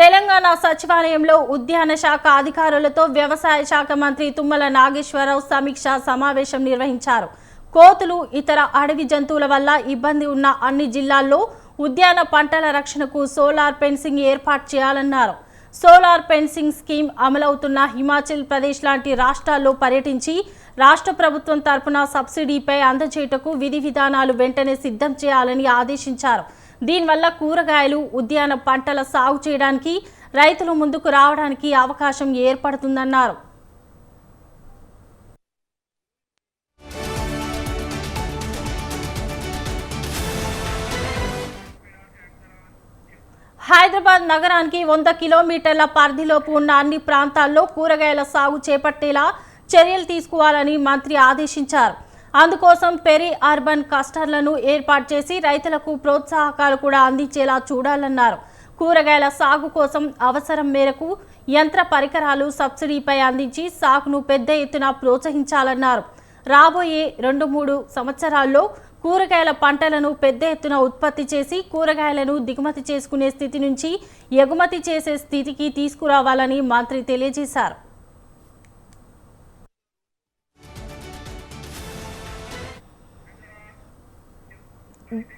తెలంగాణ సచివాలయంలో ఉద్యాన శాఖ అధికారులతో వ్యవసాయ శాఖ మంత్రి తుమ్మల నాగేశ్వరరావు సమీక్షా సమావేశం నిర్వహించారు. కోతులు, ఇతర అడవి జంతువుల వల్ల ఇబ్బంది ఉన్న అన్ని జిల్లాల్లో ఉద్యాన పంటల రక్షణకు సోలార్ ఫెన్సింగ్ ఏర్పాటు చేయాలన్నారు. సోలార్ ఫెన్సింగ్ స్కీమ్ అమలవుతున్న హిమాచల్ ప్రదేశ్ లాంటి రాష్ట్రాల్లో పర్యటించి రాష్ట్ర ప్రభుత్వం తరపున సబ్సిడీపై అందజేయటకు విధి విధానాలు వెంటనే సిద్ధం చేయాలని ఆదేశించారు. దీనివల్ల కూరగాయలు, ఉద్యాన పంటల సాగు చేయడానికి రైతులు ముందుకు రావడానికి అవకాశం ఏర్పడుతుందన్నారు. హైదరాబాద్ నగరానికి 100 కిలోమీటర్ల పరిధిలోపు ఉన్న అన్ని ప్రాంతాల్లో కూరగాయల సాగు చేపట్టేలా చర్యలు తీసుకోవాలని మంత్రి ఆదేశించారు. అందుకోసం పెరి అర్బన్ క్లస్టర్లను ఏర్పాటు చేసి రైతులకు ప్రోత్సాహకాలు కూడా అందించేలా చూడాలన్నారు. కూరగాయల సాగు కోసం అవసరం మేరకు యంత్ర పరికరాలు సబ్సిడీపై అందించి సాగును పెద్ద ఎత్తున ప్రోత్సహించాలన్నారు. రాబోయే 2-3 సంవత్సరాల్లో కూరగాయల పంటలను పెద్ద ఎత్తున ఉత్పత్తి చేసి కూరగాయలను దిగుమతి చేసుకునే స్థితి నుంచి ఎగుమతి చేసే స్థితికి తీసుకురావాలని మంత్రి తెలియజేశారు.